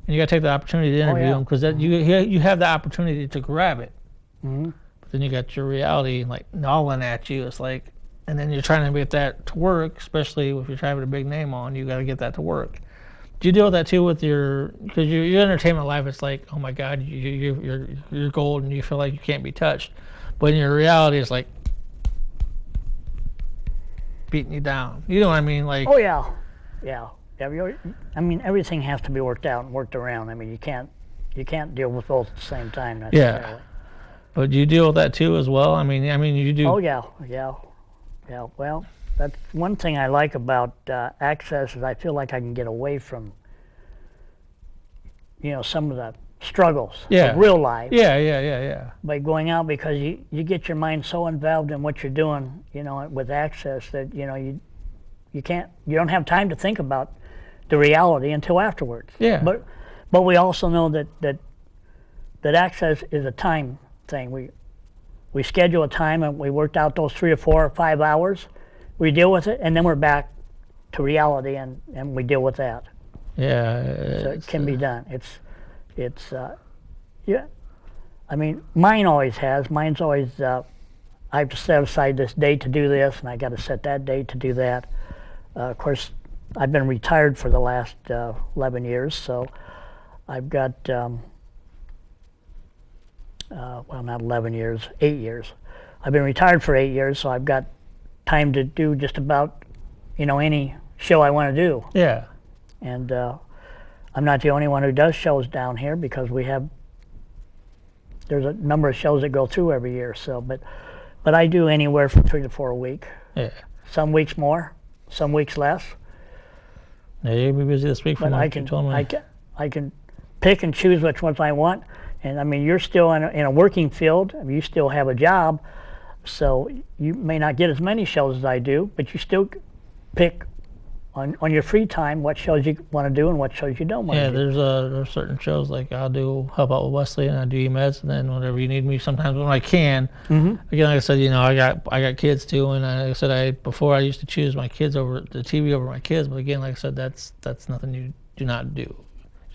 and you got to take the opportunity to interview them, because you have the opportunity to grab it. But then you got your reality like gnawing at you. It's like, and then you're trying to get that to work, especially if you're having a big name on, you got to get that to work. Do you deal with that too with because your entertainment life, it's like, oh my God, you're gold and you feel like you can't be touched. But in your reality, it's like beating you down. You know what I mean? Like. Oh yeah. I mean, everything has to be worked out and worked around. I mean, you can't deal with both at the same time necessarily. Yeah. But do you deal with that too as well? I mean, you do. Oh yeah. Well, that's one thing I like about Access is I feel like I can get away from, some of the struggles of real life. Yeah. By going out, because you get your mind so involved in what you're doing, with Access that you don't have time to think about the reality until afterwards. Yeah. But we also know that Access is a time thing. We schedule a time and we worked out those 3 or 4 or 5 hours. We deal with it, and then we're back to reality, and we deal with that. Yeah. So it can be done. It's yeah. I mean, mine always has. Mine's always, I have to set aside this day to do this, and I got to set that day to do that. Of course, I've been retired for the last 11 years, so I've got, well, not 11 years, 8 years. I've been retired for 8 years, so I've got time to do just about, any show I want to do. Yeah. And I'm not the only one who does shows down here, because there's a number of shows that go through every year. So, but I do anywhere from 3 to 4 a week. Yeah. Some weeks more, some weeks less. Yeah, you'll be busy this week. But I can pick and choose which ones I want. And I mean, you're still in a working field. I mean, you still have a job, so you may not get as many shows as I do, but you still pick on your free time what shows you want to do and what shows you don't want to do. Yeah, there's certain shows like I'll help out with Wesley, and I do EMEDs, and then whenever you need me, sometimes when I can. Again, like I said, I got kids too, and like I said, before I used to choose my kids over the TV over my kids, but again, like I said, that's nothing you do not do. You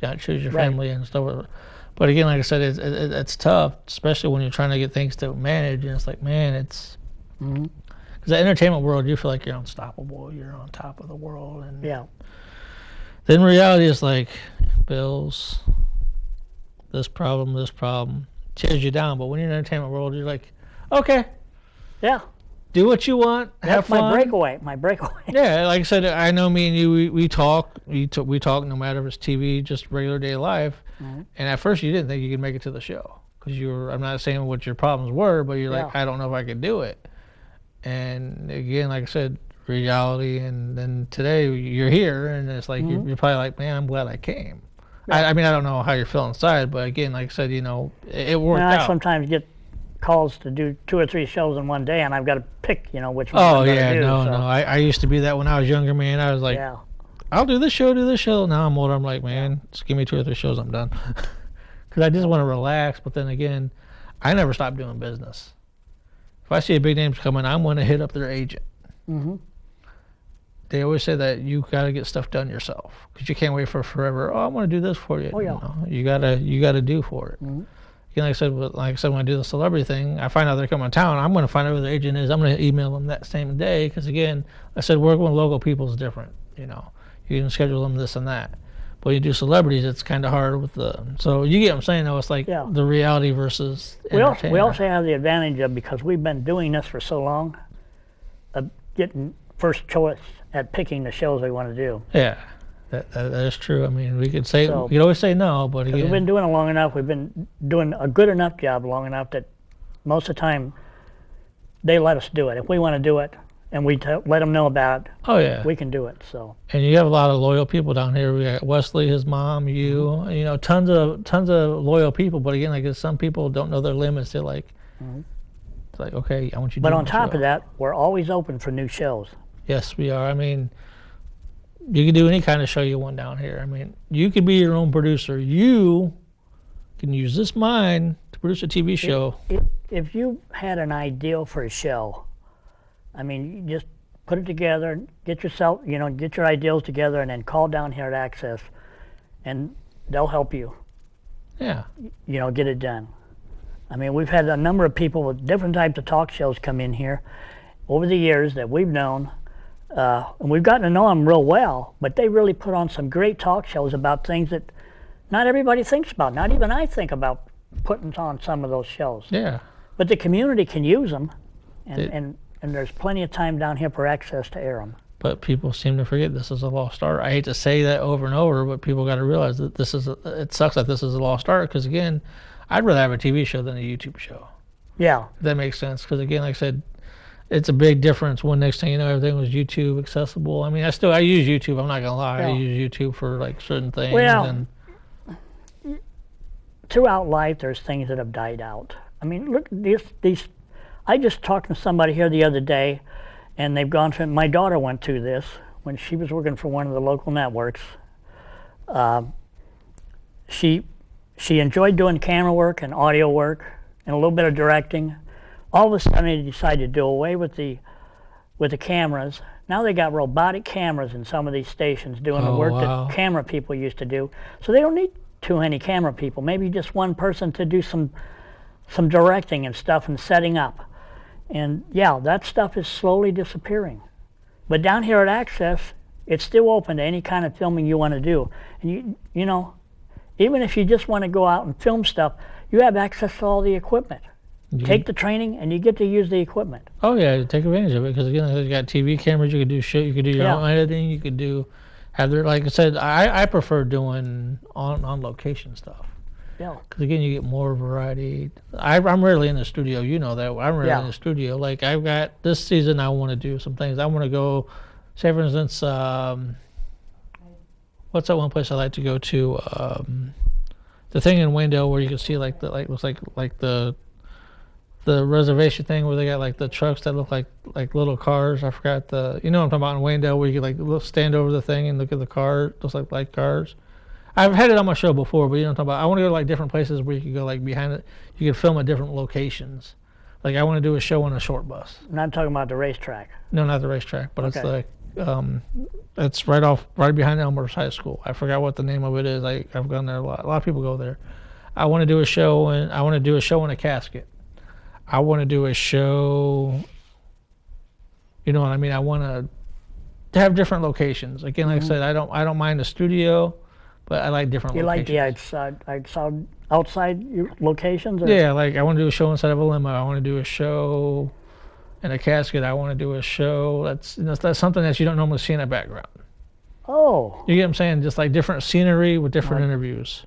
not choose your family and stuff. But again, like I said, it's tough, especially when you're trying to get things to manage, and it's like, man, it's because the entertainment world, you feel like you're unstoppable, you're on top of the world, and then reality is like bills, this problem tears you down. But when you're in the entertainment world, you're like, okay, do what you want, have fun. My breakaway. Yeah, like I said, I know me and you, we talk no matter if it's TV, just regular day life. And at first you didn't think you could make it to the show, because I'm not saying what your problems were, but you're like, I don't know if I could do it. And again, like I said, reality, and then today you're here, and it's like, you're probably like, man, I'm glad I came. I mean, I don't know how you're feeling inside, but again, like I said, it worked out. I sometimes get calls to do 2 or 3 shows in one day, and I've got to pick, which one I'm going to do. No. I used to be that when I was younger, man. I was like, I'll do this show. Now I'm older. I'm like, man, just give me 2 or 3 shows, I'm done. Because I just want to relax. But then again, I never stop doing business. If I see a big name coming, I'm going to hit up their agent. They always say that you got to get stuff done yourself, because you can't wait for forever. Oh, I want to do this for you. Oh, yeah. You gotta do for it. Like I said, when I do the celebrity thing, I find out they're coming to town. I'm going to find out who the agent is. I'm going to email them that same day, because again, I said working with local people is different. You can schedule them this and that. But when you do celebrities, it's kind of hard with so you get what I'm saying, though. It's like the reality versus entertainment. We also have the advantage of, because we've been doing this for so long, of getting first choice at picking the shows we want to do. Yeah, that is true. I mean, we could always say no, but again, we've been doing it long enough. We've been doing a good enough job long enough that most of the time they let us do it. If we want to do it, and we let them know about it, we can do it. So. And you have a lot of loyal people down here. We got Wesley, his mom, you, tons of loyal people. But again, like, some people don't know their limits. They're like, it's like, okay, I want you to do But on top of that, we're always open for new shows. Yes, we are. I mean, you can do any kind of show you want down here. I mean, you could be your own producer. You can use this mind to produce a TV show. If you had an ideal for a show, I mean, you just put it together, get your ideals together, and then call down here at Access, and they'll help you. Yeah. Get it done. I mean, we've had a number of people with different types of talk shows come in here over the years that we've known, and we've gotten to know them real well, but they really put on some great talk shows about things that not everybody thinks about. Not even I think about putting on some of those shows. Yeah. But the community can use them, and there's plenty of time down here for Access to air them. But people seem to forget this is a lost art. I hate to say that over and over, but people got to realize that it sucks that this is a lost art, because again, I'd rather have a TV show than a YouTube show. Yeah. If that makes sense, because again, like I said, it's a big difference when next thing you know everything was YouTube accessible. I mean, I use YouTube. I'm not gonna lie, I use YouTube for like certain things. Well, and throughout life, there's things that have died out. I mean, look, these. I just talked to somebody here the other day, and they've gone through. My daughter went through this when she was working for one of the local networks. She enjoyed doing camera work and audio work and a little bit of directing. All of a sudden, they decided to do away with the cameras. Now they got robotic cameras in some of these stations doing the work that camera people used to do. So they don't need too many camera people. Maybe just one person to do some directing and stuff and setting up. And yeah, that stuff is slowly disappearing. But down here at Access, it's still open to any kind of filming you want to do. And you know, even if you just want to go out and film stuff, you have access to all the equipment. Take the training and you get to use the equipment. Oh yeah, take advantage of it, because again, you got TV cameras, you could do shit, you could do your own editing, you could like I said, I prefer doing on location stuff. Yeah. Because again, you get more variety. I'm rarely in the studio, you know that. I'm rarely in the studio. Like I've got this season, I want to do some things. I want to go, say for instance, what's that one place I like to go to? The thing in Wayndale where you can see looks like the reservation thing where they got like the trucks that look like little cars. I forgot you know what I'm talking about in Wayndale, where you can stand over the thing and look at the car. Looks like light cars. I've had it on my show before, but you know what I'm talking about. I want to go to like different places where you can go like behind it. You can film at different locations. Like I want to do a show on a short bus. I'm not talking about the racetrack. No, not the racetrack, but it's like it's right behind Elmhurst High School. I forgot what the name of it is. I've gone there a lot. A lot of people go there. I want to do a show in a casket. I want to do a show. You know what I mean? I want to have different locations. Again, like I said, I don't mind the studio, but I like different locations. You like the outside locations? Or? Yeah, like I want to do a show inside of a limo. I want to do a show in a casket. I want to do a show that's something that you don't normally see in the background. Oh. You get what I'm saying? Just like different scenery with different interviews.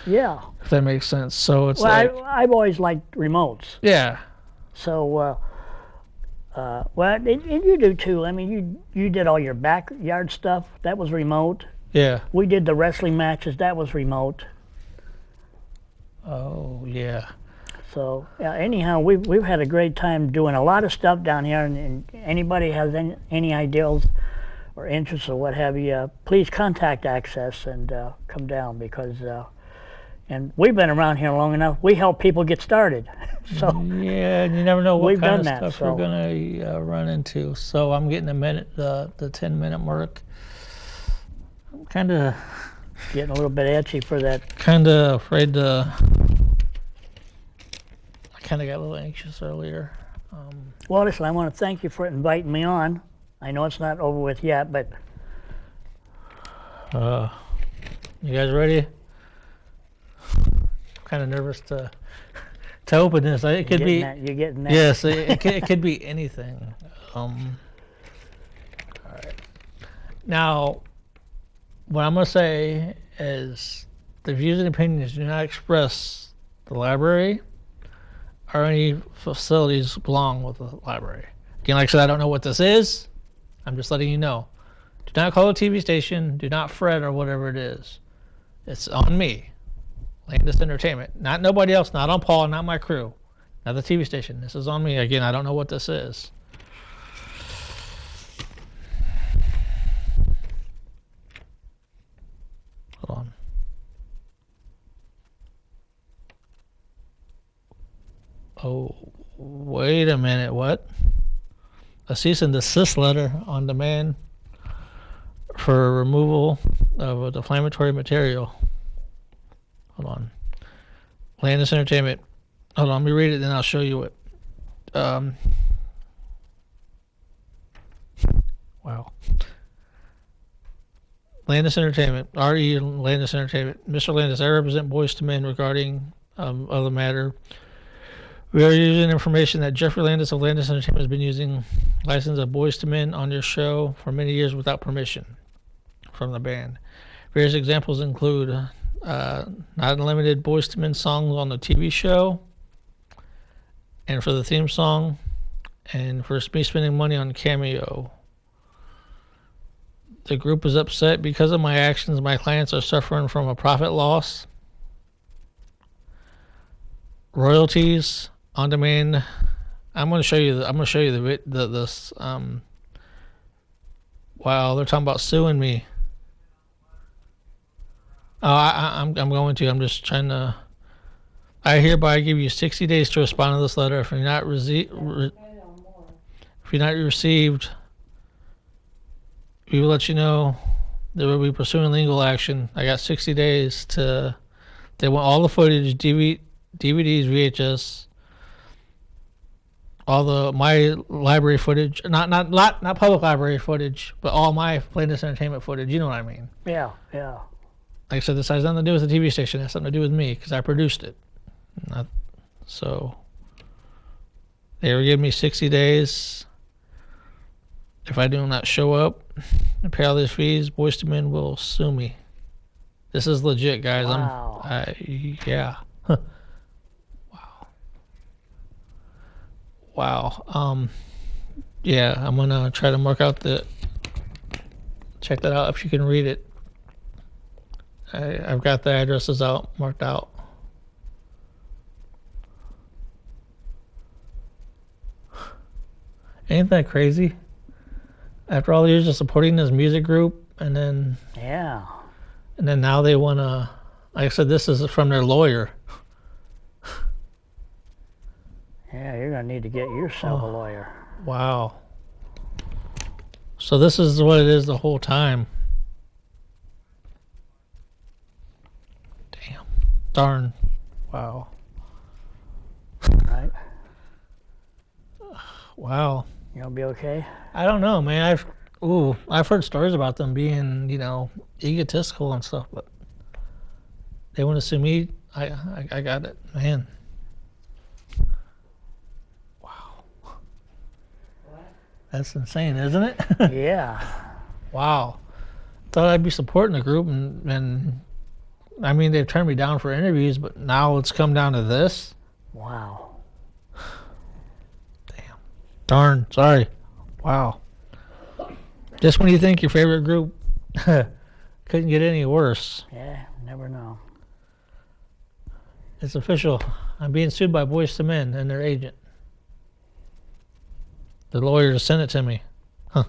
Yeah. If that makes sense. So it's I've always liked remotes. Yeah. So, and you do too. I mean, you did all your backyard stuff. That was remote. Yeah. We did the wrestling matches. That was remote. Oh, yeah. So, anyhow, we've had a great time doing a lot of stuff down here. And anybody has any ideas or interests or what have you, please contact Access and come down, because and we've been around here long enough. We help people get started. So yeah, and you never know what kind of stuff so. we're gonna run into. So I'm getting the 10-minute mark. I'm kind of getting a little bit itchy for that. Kind of afraid to. I kind of got a little anxious earlier. Well, listen, I want to thank you for inviting me on. I know it's not over with yet, but you guys ready? Kind of nervous to open this. It could be. You're getting that. Yes, it could be anything. All right. Now, what I'm going to say is the views and opinions do not express the library or any facilities belong with the library. Again, like I said, I don't know what this is. I'm just letting you know. Do not call a TV station. Do not fret or whatever it is. It's on me. Landis Entertainment. Not nobody else. Not on Paul. Not my crew. Not the TV station. This is on me. Again, I don't know what this is. Hold on. Oh, wait a minute. What? A cease and desist letter on demand for removal of defamatory material. Hold on. Landis Entertainment. Hold on, let me read it, then I'll show you it. Wow. Landis Entertainment. R.E. Landis Entertainment. Mr. Landis, I represent Boyz II Men regarding other matter. We are using information that Jeffrey Landis of Landis Entertainment has been using license of Boyz II Men on your show for many years without permission from the band. Various examples include not unlimited Boyz II Men songs on the TV show and for the theme song, and for me spending money on Cameo. The group is upset because of my actions. My clients are suffering from a profit loss. Royalties on demand. I'm going to show you. I'm going to show you this. Wow, they're talking about suing me. Oh, I'm going to. I'm just trying to. I hereby give you 60 days to respond to this letter. If you're not received, we will let you know that we'll be pursuing legal action. I got 60 days to. They want all the footage, DVDs, VHS, all my library footage, not public library footage, but all my Landis Entertainment footage. You know what I mean? Yeah. Like I said, this has nothing to do with the TV station. It has something to do with me because I produced it. So they were giving me 60 days. If I do not show up and pay all these fees, Boyz II Men will sue me. This is legit, guys. Wow. Yeah. Wow. Yeah, I'm gonna try to mark out check that out if you can read it. I've got the addresses marked out. Ain't that crazy? After all the years of supporting this music group, and then now they wanna, like I said, this is from their lawyer. Yeah, you're gonna need to get yourself a lawyer. Wow. So this is what it is the whole time. Damn. Darn. Wow. Right. Wow. You gonna be okay? I don't know, man. I've heard stories about them being, egotistical and stuff, but they want to sue me. I got it, man. Wow. That's insane, isn't it? Yeah. Wow. Thought I'd be supporting the group, and I mean, they've turned me down for interviews, but now it's come down to this. Wow. Damn. Darn. Sorry. Wow. Just when you think your favorite group couldn't get any worse. Yeah, never know. It's official. I'm being sued by Boyz II Men and their agent. The lawyer just sent it to me. Huh.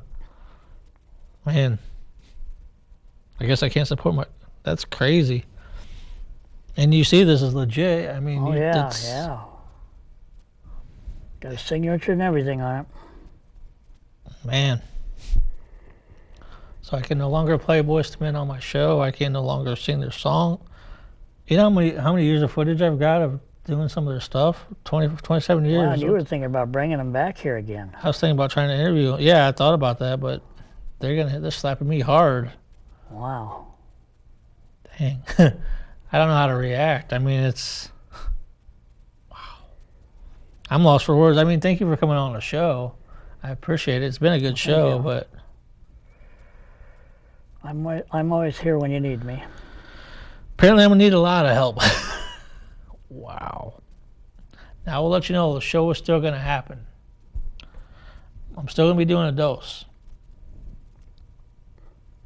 Man. I guess I can't support my... That's crazy. And you see this is legit. I mean... Yeah. Got a signature and everything on it. Man. So I can no longer play Boyz II Men on my show. I can no longer sing their song. You know how many years of footage I've got of doing some of their stuff? 27 years. Wow, you were thinking about bringing them back here again. I was thinking about trying to interview. Yeah, I thought about that, but they're slapping me hard. Wow. Dang. I don't know how to react. I mean, it's... Wow. I'm lost for words. I mean, thank you for coming on the show. I appreciate it. It's been a good show, but... I'm always here when you need me. Apparently, I'm going to need a lot of help. Wow. Now, we'll let you know the show is still going to happen. I'm still going to be doing a dose.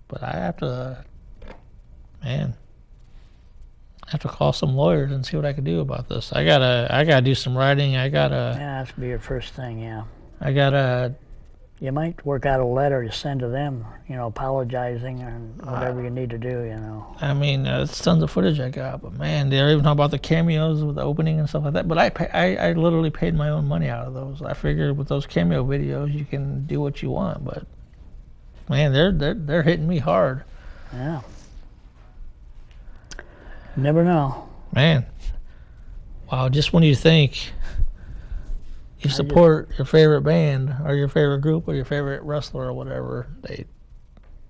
But I have to... Man... I have to call some lawyers and see what I can do about this. I gotta do some writing. Yeah, that's be your first thing. Yeah. I gotta. You might work out a letter to send to them. Apologizing and whatever you need to do. I mean, it's tons of footage I got, but man, they're even talking about the cameos with the opening and stuff like that. But I literally paid my own money out of those. I figured with those cameo videos, you can do what you want. But man, they're hitting me hard. Yeah. Never know. Man. Wow, just when you think you support your favorite band or your favorite group or your favorite wrestler or whatever,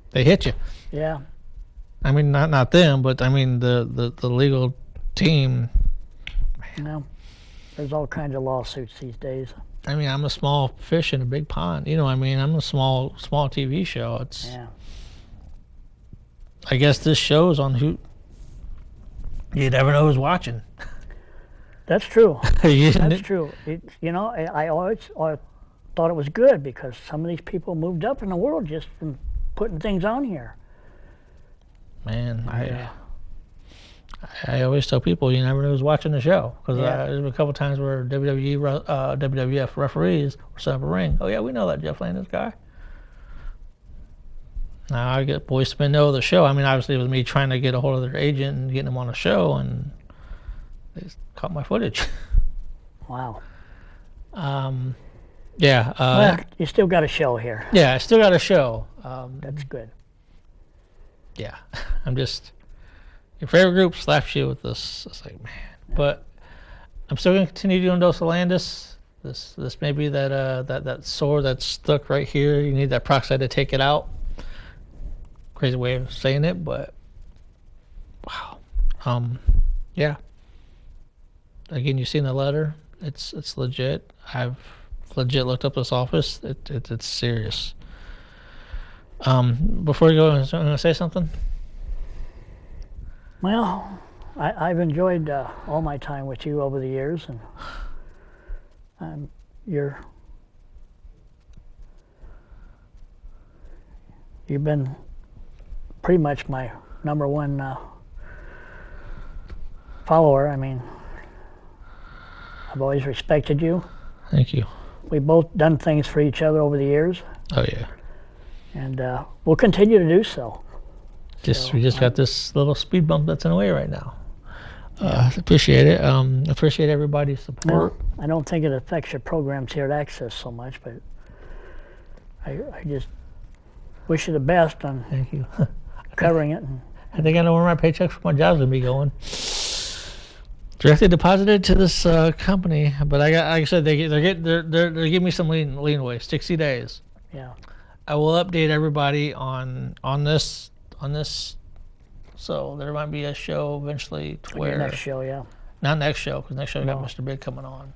they hit you. Yeah. I mean, not them, but I mean the legal team. Man. There's all kinds of lawsuits these days. I mean, I'm a small fish in a big pond. You know what I mean? I'm a small TV show. Yeah. I guess this shows on who... You never know who's watching. That's true. That's true. I always thought it was good because some of these people moved up in the world just from putting things on here. Man, I always tell people you never know who's watching the show because there's been a couple times where WWF referees were set up a ring. Oh yeah, we know that Jeff Landis guy. Now I get Boyz to know the show. I mean, obviously it was me trying to get a hold of their agent and getting them on the show, and they caught my footage. Wow. Yeah. Well, you still got a show here. Yeah, I still got a show. That's good. Yeah, I'm just your favorite group slaps you with this. It's like, man. But I'm still gonna continue doing Dose of Landis. This may be that sore that's stuck right here. You need that peroxide to take it out. Crazy way of saying it, but wow. Yeah. Again, you seen the letter. It's legit. I've legit looked up this office. It's serious. Before you go, I'm gonna say something. Well, I've enjoyed all my time with you over the years, and you've been pretty much my number one follower. I mean, I've always respected you. Thank you. We've both done things for each other over the years. Oh yeah. And we'll continue to do so. We just got this little speed bump that's in the way right now. Appreciate it. Appreciate everybody's support. Well, I don't think it affects your programs here at Access so much, but I just wish you the best on Thank you. covering it. I think I know where my paycheck for my job's gonna be going. Directly deposited to this company, but like I said, they're giving me some leeway, 60 days. Yeah. I will update everybody on this, so there might be a show eventually to where Your next show, yeah. not next show because next show I got Mr. Big coming on,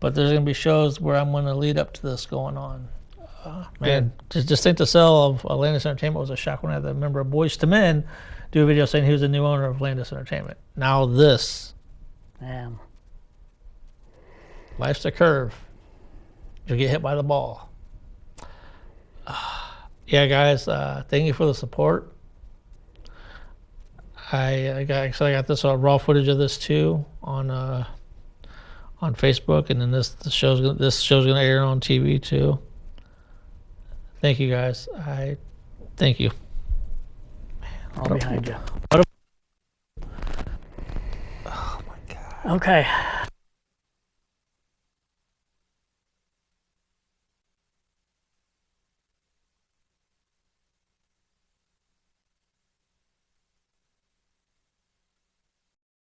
but there's gonna be shows where I'm gonna lead up to this going on. Man, just think the sale of Landis Entertainment was a shock when I had the member of Boyz II Men do a video saying he was the new owner of Landis Entertainment. Now this. Yeah. Life's a curve. You'll get hit by the ball. Yeah, guys, thank you for the support. I got this raw footage of this too on Facebook, and then this show's gonna air on TV too. Thank you, guys. Thank you. All behind you. Oh my God. Okay.